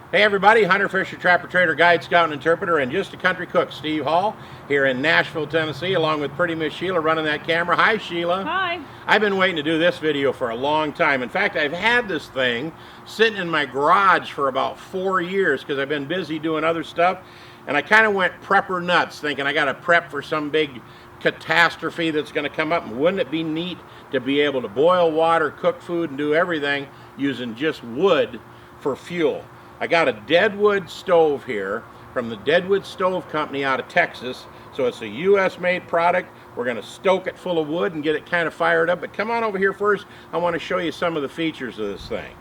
Hey everybody, hunter, fisher, trapper, trader, guide, scout, and interpreter, and just a country cook, Steve Hall, here in Nashville, Tennessee, along with pretty Miss Sheila running that camera. Hi, Sheila. Hi. I've been waiting to do this video for a long time. In fact, I've had this thing sitting in my garage for about 4 years because I've been busy doing other stuff, and I kind of went prepper nuts, thinking I got to prep for some big catastrophe that's going to come up, and wouldn't it be neat to be able to boil water, cook food, and do everything using just wood for fuel. I got a Deadwood stove here from the Deadwood Stove Company out of Texas. So it's a US made product. We're going to stoke it full of wood and get it kind of fired up. But come on over here first. I want to show you some of the features of this thing.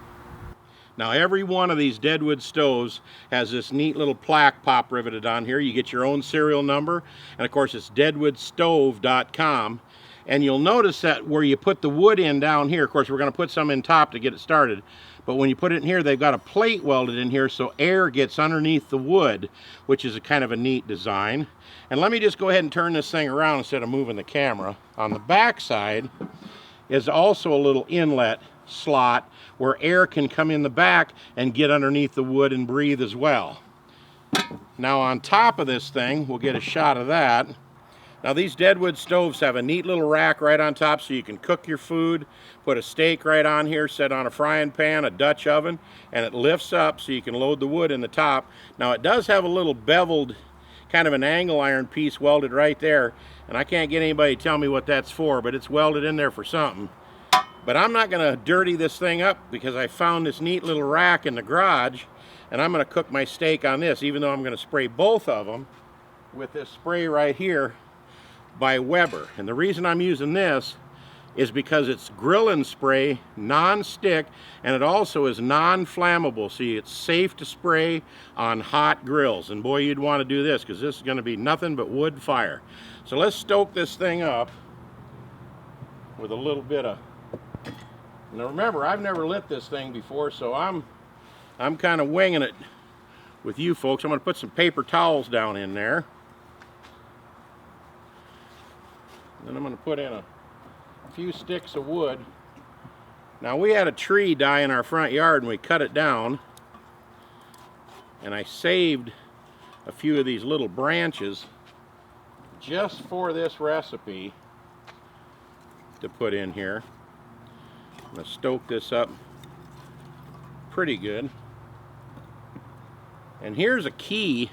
Now every one of these Deadwood stoves has this neat little plaque pop riveted on here. You get your own serial number, and of course it's deadwoodstove.com. And you'll notice that where you put the wood in down here, of course we're going to put some in top to get it started, but when you put it in here, they've got a plate welded in here so air gets underneath the wood, which is a kind of a neat design. And let me just go ahead and turn this thing around instead of moving the camera. On the back side is also a little inlet slot where air can come in the back and get underneath the wood and breathe as well. Now on top of this thing, we'll get a shot of that. Now these Deadwood stoves have a neat little rack right on top so you can cook your food, put a steak right on here, set on a frying pan, a Dutch oven, and it lifts up so you can load the wood in the top. Now it does have a little beveled, kind of an angle iron piece welded right there, and I can't get anybody to tell me what that's for, but it's welded in there for something. But I'm not going to dirty this thing up because I found this neat little rack in the garage, and I'm going to cook my steak on this, even though I'm going to spray both of them with this spray right here by Weber. And the reason I'm using this is because it's grill and spray, non-stick, and it also is non-flammable, so it's safe to spray on hot grills. And boy, you'd want to do this because this is going to be nothing but wood fire. So let's stoke this thing up with a little bit of... Now remember, I've never lit this thing before, so I'm kind of winging it with you folks. I'm going to put some paper towels down in there. Then I'm going to put in a few sticks of wood. Now we had a tree die in our front yard and we cut it down, and I saved a few of these little branches just for this recipe to put in here. I'm going to stoke this up pretty good. And here's a key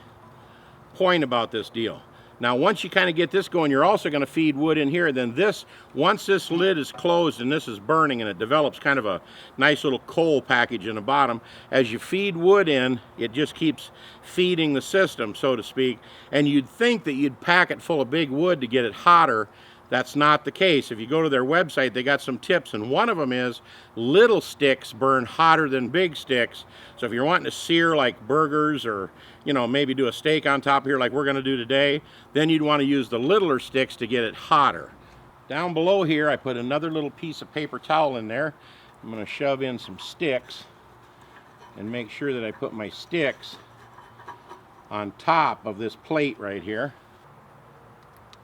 point about this deal. Now once you kind of get this going, you're also going to feed wood in here. Then this, once this lid is closed and this is burning and it develops kind of a nice little coal package in the bottom, as you feed wood in, it just keeps feeding the system, so to speak. And you'd think that you'd pack it full of big wood to get it hotter. That's not the case. If you go to their website, they got some tips, and one of them is little sticks burn hotter than big sticks. So if you're wanting to sear like burgers or, you know, maybe do a steak on top here like we're going to do today, then you'd want to use the littler sticks to get it hotter. Down below here, I put another little piece of paper towel in there. I'm going to shove in some sticks and make sure that I put my sticks on top of this plate right here.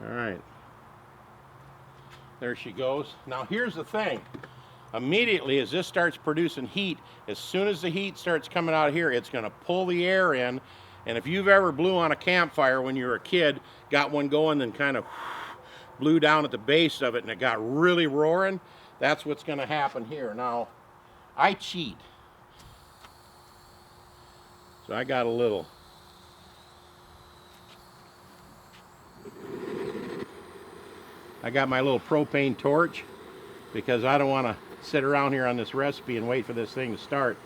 All right. There she goes. Now here's the thing. Immediately as this starts producing heat, as soon as the heat starts coming out of here, it's going to pull the air in. And if you've ever blew on a campfire when you were a kid, got one going, then kind of blew down at the base of it and it got really roaring, that's what's going to happen here. Now, I cheat. So I got a little... I got my little propane torch because I don't want to sit around here on this recipe and wait for this thing to start.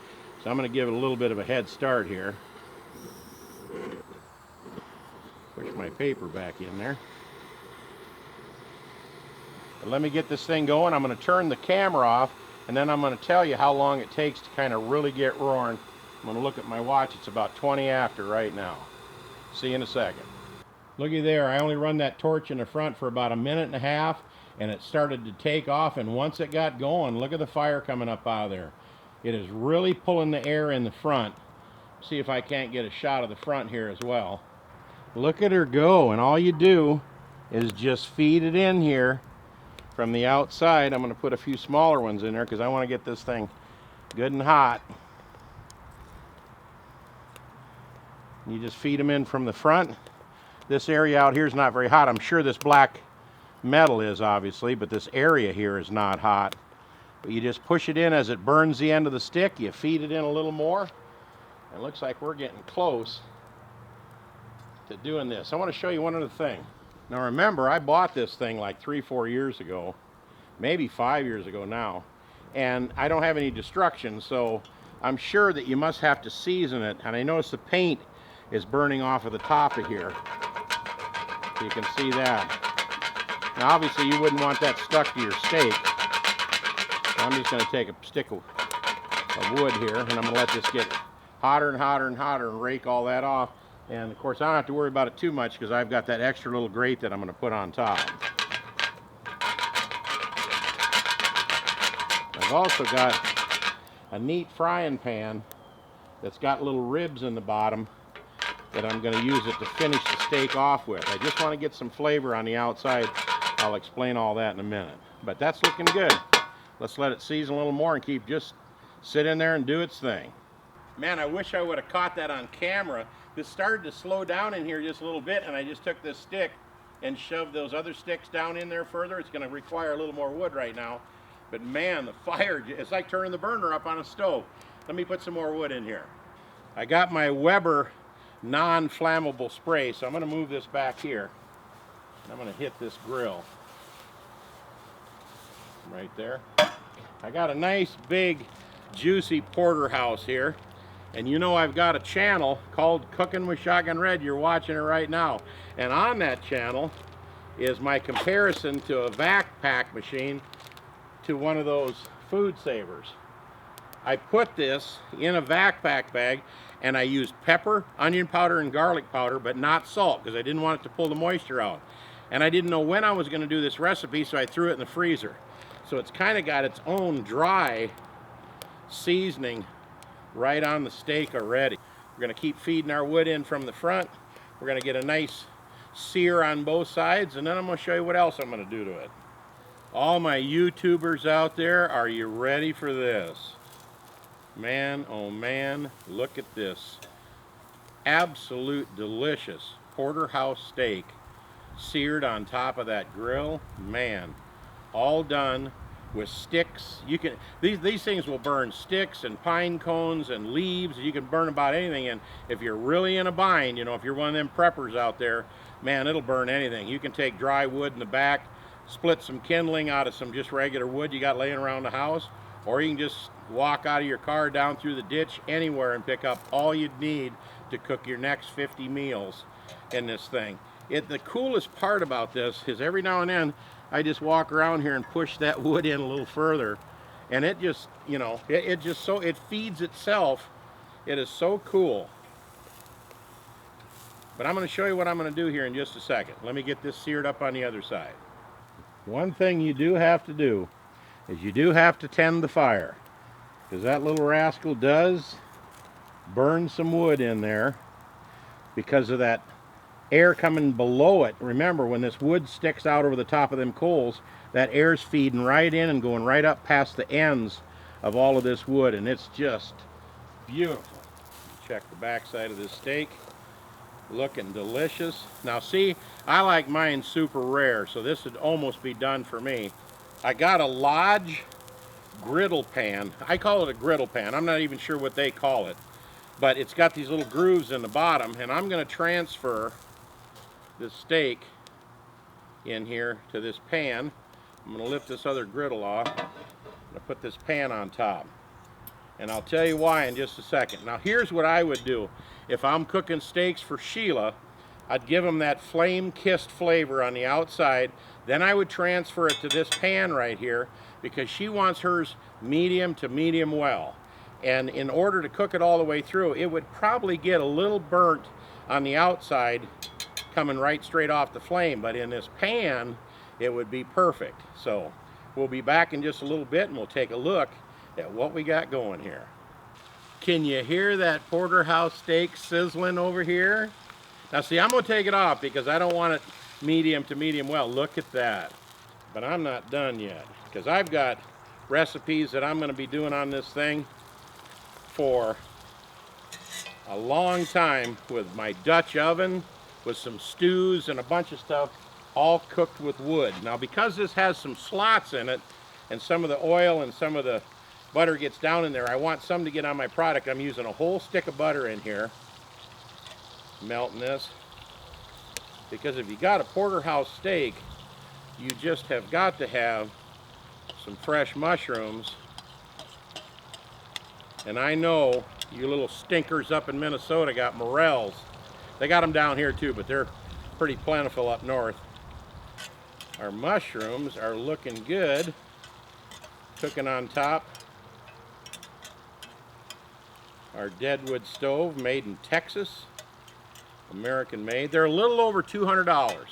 So I'm going to give it a little bit of a head start here. Push my paper back in there. But let me get this thing going. I'm going to turn the camera off, and then I'm going to tell you how long it takes to kind of really get roaring. I'm going to look at my watch. It's about 20 after right now. See you in a second. Looky there, I only run that torch in the front for about 1.5 minutes, and it started to take off, and once it got going, look at the fire coming up out of there. It is really pulling the air in the front. See if I can't get a shot of the front here as well. Look at her go, and all you do is just feed it in here from the outside. I'm going to put a few smaller ones in there because I want to get this thing good and hot. You just feed them in from the front. This area out here is not very hot. I'm sure this black metal is, obviously, but this area here is not hot. But you just push it in as it burns the end of the stick. You feed it in a little more. It looks like we're getting close to doing this. I want to show you one other thing. Now remember, I bought this thing like 3-4 years ago, maybe 5 years ago now, and I don't have any destruction, so I'm sure that you must have to season it. And I notice the paint is burning off of the top of here. So you can see that. Now obviously you wouldn't want that stuck to your steak. So I'm just going to take a stick of wood here, and I'm going to let this get hotter and hotter and hotter and rake all that off. And of course I don't have to worry about it too much because I've got that extra little grate that I'm going to put on top. I've also got a neat frying pan that's got little ribs in the bottom that I'm going to use it to finish the steak off with. I just want to get some flavor on the outside. I'll explain all that in a minute. But that's looking good. Let's let it season a little more and just sit in there and do its thing. Man, I wish I would have caught that on camera. This started to slow down in here just a little bit, and I just took this stick and shoved those other sticks down in there further. It's going to require a little more wood right now. But man, the fire, it's like turning the burner up on a stove. Let me put some more wood in here. I got my Weber non-flammable spray, so I'm going to move this back here. I'm going to hit this grill right there. I got a nice big juicy Porterhouse here, and you know I've got a channel called Cooking with Shotgun Red. You're watching it right now, and on that channel is my comparison to a vac pack machine to one of those food savers. I put this in a vac pack bag, and I used pepper, onion powder, and garlic powder, but not salt, because I didn't want it to pull the moisture out. And I didn't know when I was going to do this recipe, so I threw it in the freezer. So it's kind of got its own dry seasoning right on the steak already. We're going to keep feeding our wood in from the front. We're going to get a nice sear on both sides, and then I'm going to show you what else I'm going to do to it. All my YouTubers out there, are you ready for this? Man, oh man, look at this. Absolute delicious Porterhouse steak seared on top of that grill. Man, all done with sticks. You can these things will burn sticks and pine cones and leaves. You can burn about anything, and if you're really in a bind, you know, if you're one of them preppers out there, man, it'll burn anything. You can take dry wood in the back, split some kindling out of some just regular wood you got laying around the house, or you can just walk out of your car down through the ditch anywhere and pick up all you'd need to cook your next 50 meals in this thing. The coolest part about this is every now and then I just walk around here and push that wood in a little further, and it just, you know, it feeds itself. It is so cool. But I'm going to show you what I'm going to do here in just a second. Let me get this seared up on the other side. One thing you do have to do is you do have to tend the fire, because that little rascal does burn some wood in there because of that air coming below it. Remember, when this wood sticks out over the top of them coals, that air's feeding right in and going right up past the ends of all of this wood, and it's just beautiful. Check the back side of this steak. Looking delicious. Now see, I like mine super rare, so this would almost be done for me. I got a Lodge Griddle Pan. I call it a Griddle Pan. I'm not even sure what they call it, but it's got these little grooves in the bottom, and I'm going to transfer this steak in here to this pan. I'm going to lift this other griddle off. I'm going to put this pan on top, and I'll tell you why in just a second. Now here's what I would do if I'm cooking steaks for Sheila. I'd give them that flame-kissed flavor on the outside. Then I would transfer it to this pan right here, because she wants hers medium to medium well. And in order to cook it all the way through, it would probably get a little burnt on the outside coming right straight off the flame. But in this pan, it would be perfect. So we'll be back in just a little bit, and we'll take a look at what we got going here. Can you hear that Porterhouse steak sizzling over here? Now see, I'm going to take it off because I don't want it medium to medium well. Look at that. But I'm not done yet, because I've got recipes that I'm going to be doing on this thing for a long time with my Dutch oven, with some stews and a bunch of stuff, all cooked with wood. Now because this has some slots in it, and some of the oil and some of the butter gets down in there, I want some to get on my product. I'm using a whole stick of butter in here, melting this, because if you got a porterhouse steak, you just have got to have some fresh mushrooms. And I know you little stinkers up in Minnesota got morels. They got them down here too, but they're pretty plentiful up north. Our mushrooms are looking good, cooking on top. Our Deadwood stove, made in Texas, American made. They're a little over $200,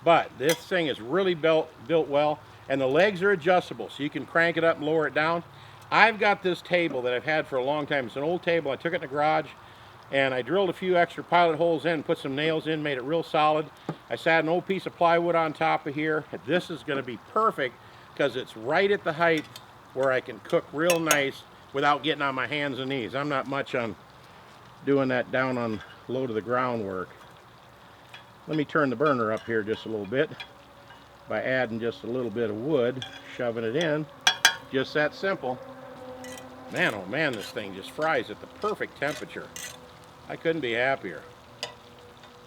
but this thing is really built well, and the legs are adjustable, so you can crank it up and lower it down. I've got this table that I've had for a long time. It's an old table. I took it in the garage, and I drilled a few extra pilot holes in, put some nails in, made it real solid. I sat an old piece of plywood on top of here. This is going to be perfect because it's right at the height where I can cook real nice without getting on my hands and knees. I'm not much on doing that down on low to the ground work. Let me turn the burner up here just a little bit by adding just a little bit of wood, shoving it in. Just that simple. Man, oh man, this thing just fries at the perfect temperature. I couldn't be happier.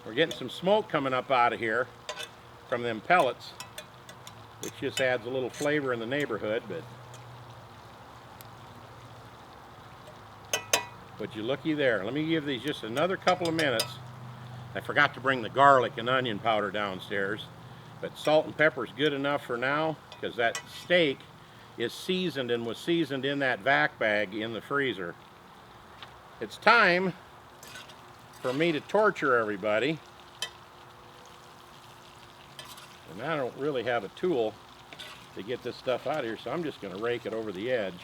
We're getting some smoke coming up out of here from them pellets, which just adds a little flavor in the neighborhood, but you looky there. Let me give these just another couple of minutes. I forgot to bring the garlic and onion powder downstairs, but salt and pepper is good enough for now because that steak is seasoned and was seasoned in that vac bag in the freezer. It's time for me to torture everybody. And I don't really have a tool to get this stuff out of here, so I'm just going to rake it over the edge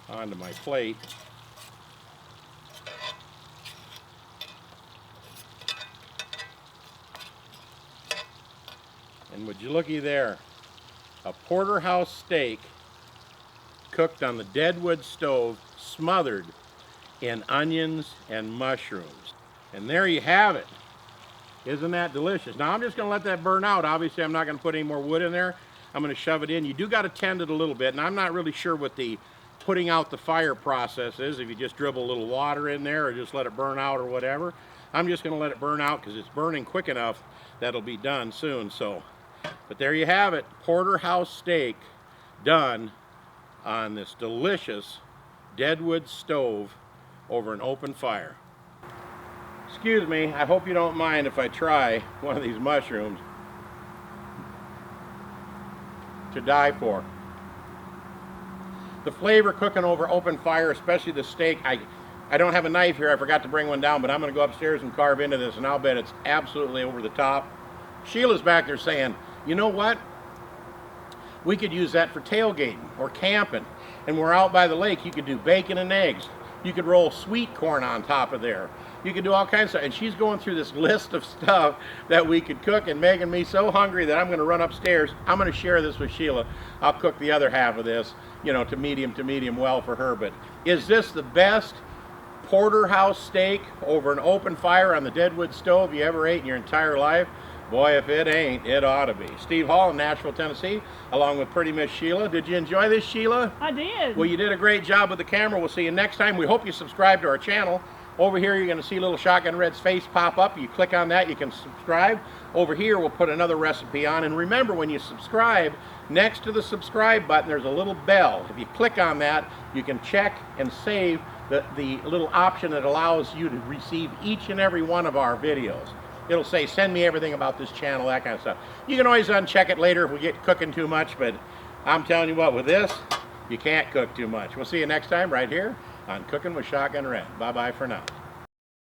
onto my plate. And would you looky there, a porterhouse steak cooked on the Deadwood stove, smothered in onions and mushrooms. And there you have it. Isn't that delicious? Now I'm just going to let that burn out. Obviously I'm not going to put any more wood in there. I'm going to shove it in. You do got to tend it a little bit, and I'm not really sure what the putting out the fire process is, if you just dribble a little water in there or just let it burn out or whatever. I'm just going to let it burn out because it's burning quick enough that'll be done soon. But there you have it, porterhouse steak done on this delicious Deadwood stove over an open fire. Excuse me, I hope you don't mind if I try one of these mushrooms to die for. The flavor cooking over open fire, especially the steak, I don't have a knife here, I forgot to bring one down, but I'm going to go upstairs and carve into this, and I'll bet it's absolutely over the top. Sheila's back there saying, you know what? We could use that for tailgating or camping. And we're out by the lake, you could do bacon and eggs. You could roll sweet corn on top of there. You could do all kinds of stuff. And she's going through this list of stuff that we could cook and making me so hungry that I'm going to run upstairs. I'm going to share this with Sheila. I'll cook the other half of this, you know, to medium well for her. But is this the best porterhouse steak over an open fire on the Deadwood stove you ever ate in your entire life? Boy, if it ain't, it ought to be. Steve Hall in Nashville, Tennessee, along with pretty Miss Sheila. Did you enjoy this, Sheila? I did. Well, you did a great job with the camera. We'll see you next time. We hope you subscribe to our channel. Over here, you're going to see little Shotgun Red's face pop up. You click on that, you can subscribe. Over here, we'll put another recipe on. And remember, when you subscribe, next to the subscribe button, there's a little bell. If you click on that, you can check and save the little option that allows you to receive each and every one of our videos. It'll say, send me everything about this channel, that kind of stuff. You can always uncheck it later if we get cooking too much, but I'm telling you what, with this, you can't cook too much. We'll see you next time right here on Cooking with Shotgun Red. Bye-bye for now.